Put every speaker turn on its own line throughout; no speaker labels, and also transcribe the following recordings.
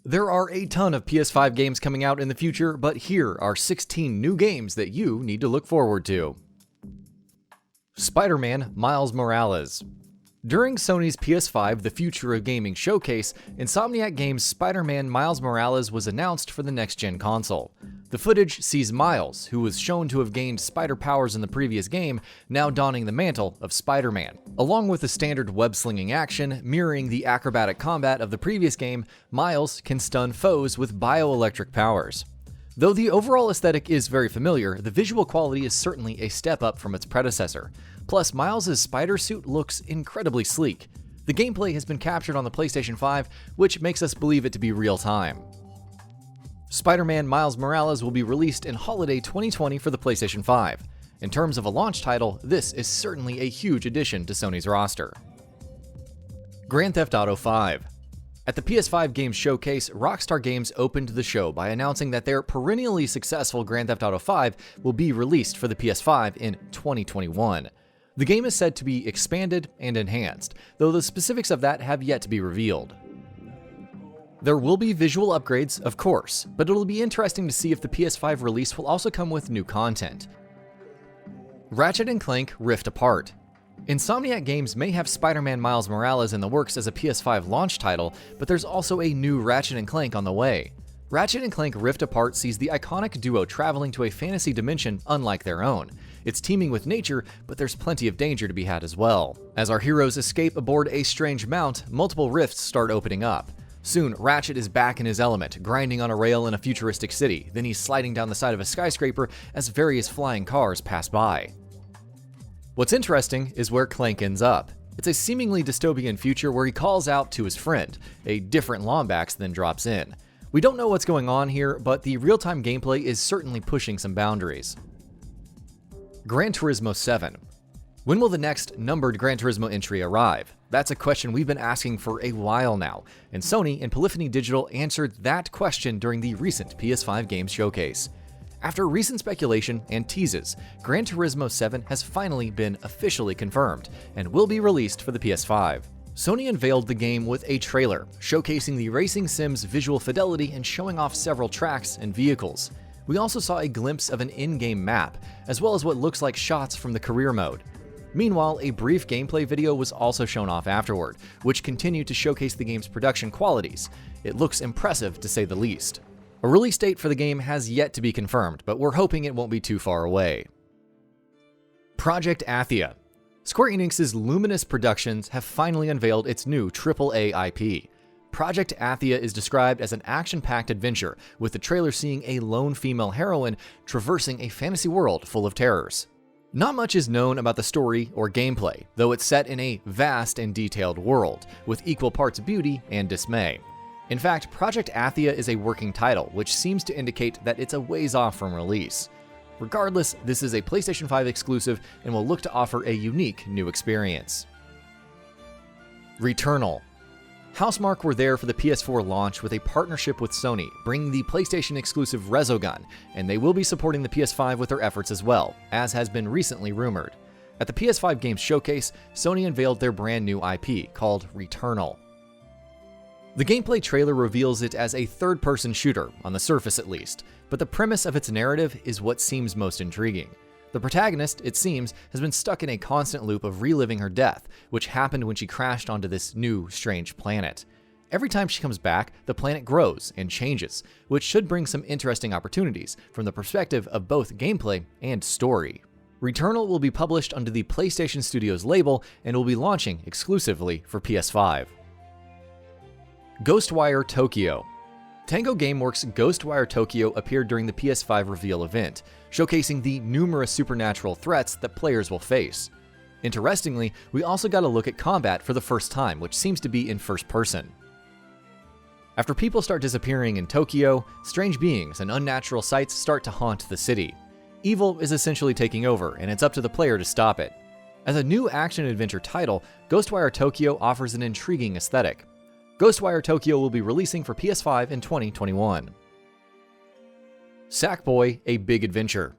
There are a ton of PS5 games coming out in the future, but here are 16 new games that you need to look forward to. Spider-Man Miles Morales. During Sony's PS5 The Future of Gaming showcase, Insomniac Games' Spider-Man Miles Morales was announced for the next-gen console. The footage sees Miles, who was shown to have gained spider powers in the previous game, now donning the mantle of Spider-Man. Along with the standard web-slinging action, mirroring the acrobatic combat of the previous game, Miles can stun foes with bioelectric powers. Though the overall aesthetic is very familiar, the visual quality is certainly a step up from its predecessor. Plus, Miles' spider suit looks incredibly sleek. The gameplay has been captured on the PlayStation 5, which makes us believe it to be real-time. Spider-Man Miles Morales will be released in holiday 2020 for the PlayStation 5. In terms of a launch title, this is certainly a huge addition to Sony's roster. Grand Theft Auto 5. At the PS5 Games Showcase, Rockstar Games opened the show by announcing that their perennially successful Grand Theft Auto 5 will be released for the PS5 in 2021. The game is said to be expanded and enhanced, though the specifics of that have yet to be revealed. There will be visual upgrades, of course, but it'll be interesting to see if the PS5 release will also come with new content. Ratchet and Clank Rift Apart. Insomniac Games may have Spider-Man Miles Morales in the works as a PS5 launch title, but there's also a new Ratchet and Clank on the way. Ratchet and Clank Rift Apart sees the iconic duo traveling to a fantasy dimension unlike their own. It's teeming with nature, but there's plenty of danger to be had as well. As our heroes escape aboard a strange mount, multiple rifts start opening up. Soon, Ratchet is back in his element, grinding on a rail in a futuristic city. Then he's sliding down the side of a skyscraper as various flying cars pass by. What's interesting is where Clank ends up. It's a seemingly dystopian future where he calls out to his friend. A different Lombax then drops in. We don't know what's going on here, but the real-time gameplay is certainly pushing some boundaries. Gran Turismo 7. When will the next numbered Gran Turismo entry arrive? That's a question we've been asking for a while now, and Sony and Polyphony Digital answered that question during the recent PS5 Games Showcase. After recent speculation and teases, Gran Turismo 7 has finally been officially confirmed, and will be released for the PS5. Sony unveiled the game with a trailer, showcasing the racing sim's visual fidelity and showing off several tracks and vehicles. We also saw a glimpse of an in-game map, as well as what looks like shots from the career mode. Meanwhile, a brief gameplay video was also shown off afterward, which continued to showcase the game's production qualities. It looks impressive to say the least. A release date for the game has yet to be confirmed, but we're hoping it won't be too far away. Project Athia. Square Enix's Luminous Productions have finally unveiled its new AAA IP. Project Athia is described as an action-packed adventure, with the trailer seeing a lone female heroine traversing a fantasy world full of terrors. Not much is known about the story or gameplay, though it's set in a vast and detailed world, with equal parts beauty and dismay. In fact, Project Athia is a working title, which seems to indicate that it's a ways off from release. Regardless, this is a PlayStation 5 exclusive and will look to offer a unique new experience. Returnal. Housemarque were there for the PS4 launch with a partnership with Sony, bringing the PlayStation exclusive Resogun, and they will be supporting the PS5 with their efforts as well, as has been recently rumored. At the PS5 Games Showcase, Sony unveiled their brand new IP, called Returnal. The gameplay trailer reveals it as a third-person shooter, on the surface at least, but the premise of its narrative is what seems most intriguing. The protagonist, it seems, has been stuck in a constant loop of reliving her death, which happened when she crashed onto this new, strange planet. Every time she comes back, the planet grows and changes, which should bring some interesting opportunities from the perspective of both gameplay and story. Returnal will be published under the PlayStation Studios label and will be launching exclusively for PS5. GhostWire Tokyo. Tango Gameworks' GhostWire Tokyo appeared during the PS5 reveal event, showcasing the numerous supernatural threats that players will face. Interestingly, we also got a look at combat for the first time, which seems to be in first person. After people start disappearing in Tokyo, strange beings and unnatural sights start to haunt the city. Evil is essentially taking over, and it's up to the player to stop it. As a new action-adventure title, GhostWire Tokyo offers an intriguing aesthetic. GhostWire Tokyo will be releasing for PS5 in 2021. Sackboy: A Big Adventure.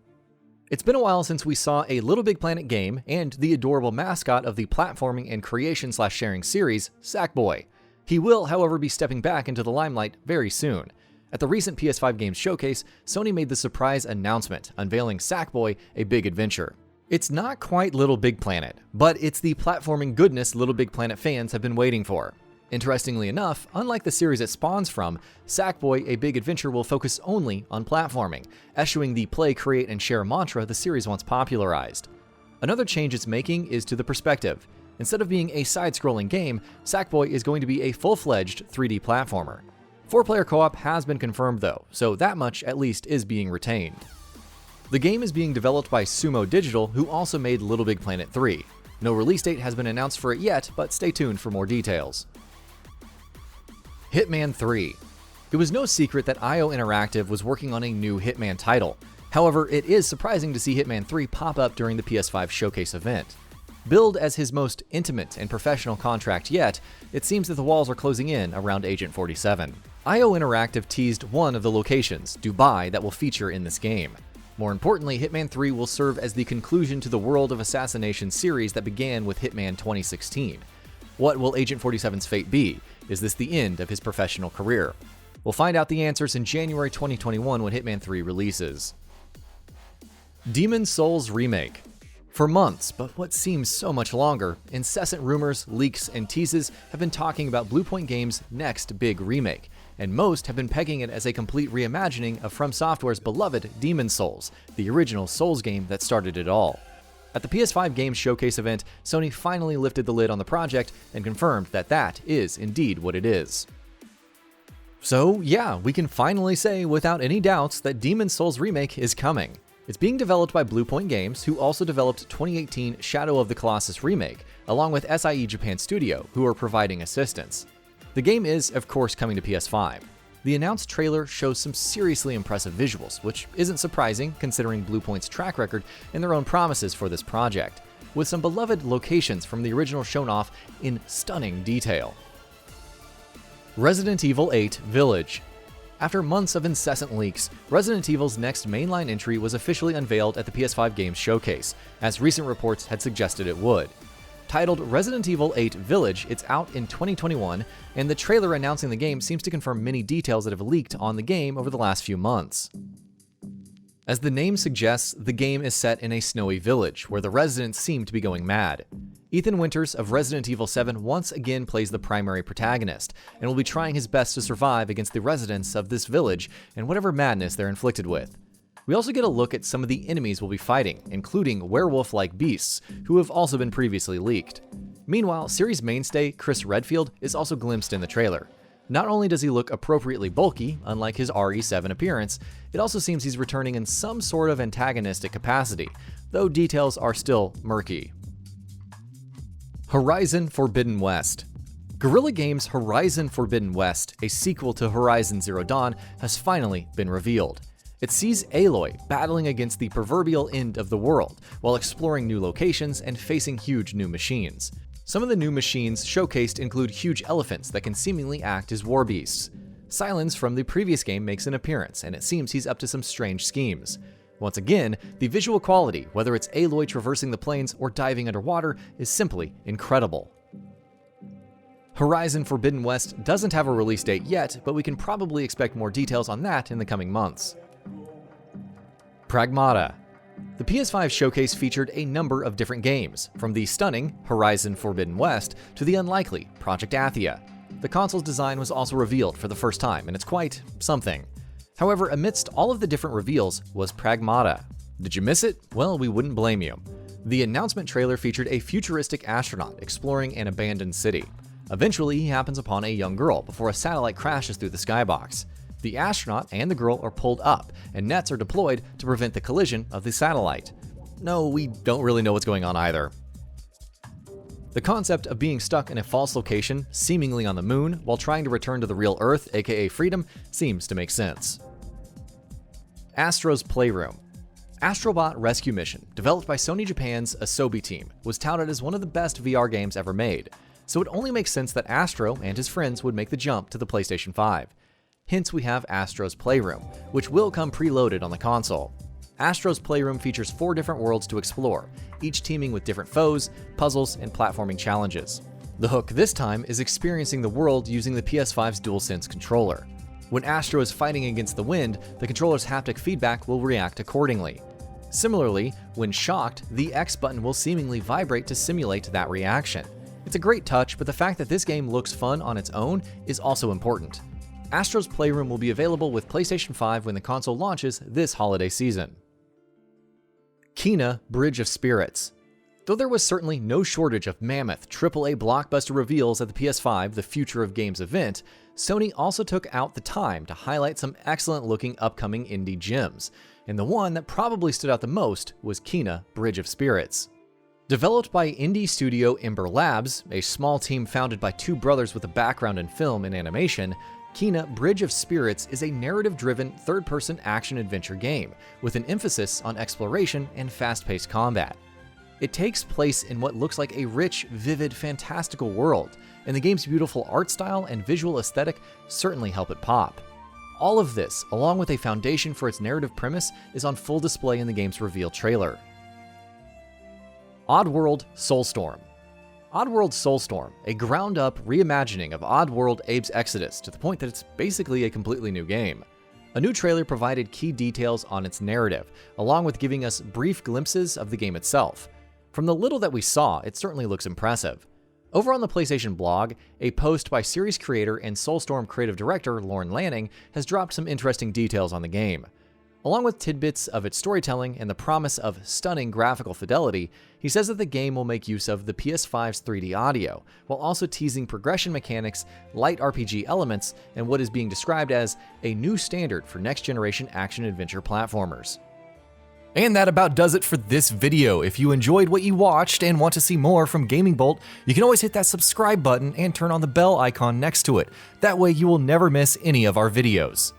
It's been a while since we saw a Little Big Planet game and the adorable mascot of the platforming and creation/sharing series, Sackboy. He will, however, be stepping back into the limelight very soon. At the recent PS5 Games Showcase, Sony made the surprise announcement, unveiling Sackboy: A Big Adventure. It's not quite Little Big Planet, but it's the platforming goodness Little Big Planet fans have been waiting for. Interestingly enough, unlike the series it spawns from, Sackboy: A Big Adventure will focus only on platforming, eschewing the play, create, and share mantra the series once popularized. Another change it's making is to the perspective. Instead of being a side-scrolling game, Sackboy is going to be a full-fledged 3D platformer. 4-player co-op has been confirmed though, so that much at least is being retained. The game is being developed by Sumo Digital, who also made Little Big Planet 3. No release date has been announced for it yet, but stay tuned for more details. Hitman 3. It was no secret that IO Interactive was working on a new Hitman title. However, it is surprising to see Hitman 3 pop up during the PS5 showcase event. Billed as his most intimate and professional contract yet, it seems that the walls are closing in around Agent 47. IO Interactive teased one of the locations, Dubai, that will feature in this game. More importantly, Hitman 3 will serve as the conclusion to the World of Assassination series that began with Hitman 2016. What will Agent 47's fate be? Is this the end of his professional career? We'll find out the answers in January 2021 when Hitman 3 releases. Demon's Souls Remake. For months, but what seems so much longer, incessant rumors, leaks, and teases have been talking about Bluepoint Games' next big remake, and most have been pegging it as a complete reimagining of From Software's beloved Demon's Souls, the original Souls game that started it all. At the PS5 Games Showcase event, Sony finally lifted the lid on the project and confirmed that that is indeed what it is. So yeah, we can finally say without any doubts that Demon's Souls Remake is coming. It's being developed by Bluepoint Games, who also developed 2018 Shadow of the Colossus Remake, along with SIE Japan Studio, who are providing assistance. The game is, of course, coming to PS5. The announced trailer shows some seriously impressive visuals, which isn't surprising considering Bluepoint's track record and their own promises for this project, with some beloved locations from the original shown off in stunning detail. Resident Evil 8 Village. After months of incessant leaks, Resident Evil's next mainline entry was officially unveiled at the PS5 Games Showcase, as recent reports had suggested it would. Titled Resident Evil 8 Village, it's out in 2021, and the trailer announcing the game seems to confirm many details that have leaked on the game over the last few months. As the name suggests, the game is set in a snowy village, where the residents seem to be going mad. Ethan Winters of Resident Evil 7 once again plays the primary protagonist, and will be trying his best to survive against the residents of this village and whatever madness they're inflicted with. We also get a look at some of the enemies we'll be fighting, including werewolf-like beasts, who have also been previously leaked. Meanwhile, series mainstay Chris Redfield is also glimpsed in the trailer. Not only does he look appropriately bulky, unlike his RE7 appearance, it also seems he's returning in some sort of antagonistic capacity, though details are still murky. Horizon Forbidden West. Guerrilla Games' Horizon Forbidden West, a sequel to Horizon Zero Dawn, has finally been revealed. It sees Aloy battling against the proverbial end of the world, while exploring new locations and facing huge new machines. Some of the new machines showcased include huge elephants that can seemingly act as war beasts. Silence from the previous game makes an appearance, and it seems he's up to some strange schemes. Once again, the visual quality, whether it's Aloy traversing the plains or diving underwater, is simply incredible. Horizon Forbidden West doesn't have a release date yet, but we can probably expect more details on that in the coming months. Pragmata. The PS5 showcase featured a number of different games, from the stunning Horizon Forbidden West to the unlikely Project Athia. The console's design was also revealed for the first time, and it's quite something. However, amidst all of the different reveals was Pragmata. Did you miss it? Well, we wouldn't blame you. The announcement trailer featured a futuristic astronaut exploring an abandoned city. Eventually, he happens upon a young girl before a satellite crashes through the skybox. The astronaut and the girl are pulled up, and nets are deployed to prevent the collision of the satellite. No, we don't really know what's going on either. The concept of being stuck in a false location, seemingly on the moon, while trying to return to the real Earth, aka freedom, seems to make sense. ASTRO'S Playroom. Astrobot Rescue Mission, developed by Sony Japan's Asobi team, was touted as one of the best VR games ever made, so it only makes sense that Astro and his friends would make the jump to the PlayStation 5. Hence we have ASTRO'S Playroom, which will come preloaded on the console. ASTRO'S Playroom features 4 different worlds to explore, each teeming with different foes, puzzles, and platforming challenges. The hook this time is experiencing the world using the PS5's DualSense controller. When Astro is fighting against the wind, the controller's haptic feedback will react accordingly. Similarly, when shocked, the X button will seemingly vibrate to simulate that reaction. It's a great touch, but the fact that this game looks fun on its own is also important. Astro's Playroom will be available with PlayStation 5 when the console launches this holiday season. Kena: Bridge of Spirits. Though there was certainly no shortage of mammoth AAA blockbuster reveals at the PS5 The Future of Games event, Sony also took out the time to highlight some excellent-looking upcoming indie gems, and the one that probably stood out the most was Kena: Bridge of Spirits. Developed by indie studio Ember Labs, a small team founded by two brothers with a background in film and animation, Kena: Bridge of Spirits is a narrative-driven, third-person action-adventure game, with an emphasis on exploration and fast-paced combat. It takes place in what looks like a rich, vivid, fantastical world, and the game's beautiful art style and visual aesthetic certainly help it pop. All of this, along with a foundation for its narrative premise, is on full display in the game's reveal trailer. Oddworld: Soulstorm. Oddworld: Soulstorm, a ground-up reimagining of Oddworld: Abe's Exodus to the point that it's basically a completely new game. A new trailer provided key details on its narrative, along with giving us brief glimpses of the game itself. From the little that we saw, it certainly looks impressive. Over on the PlayStation blog, a post by series creator and Soulstorm creative director Lorne Lanning has dropped some interesting details on the game. Along with tidbits of its storytelling and the promise of stunning graphical fidelity, he says that the game will make use of the PS5's 3D audio, while also teasing progression mechanics, light RPG elements, and what is being described as a new standard for next-generation action-adventure platformers. And that about does it for this video. If you enjoyed what you watched and want to see more from GamingBolt, you can always hit that subscribe button and turn on the bell icon next to it. That way you will never miss any of our videos.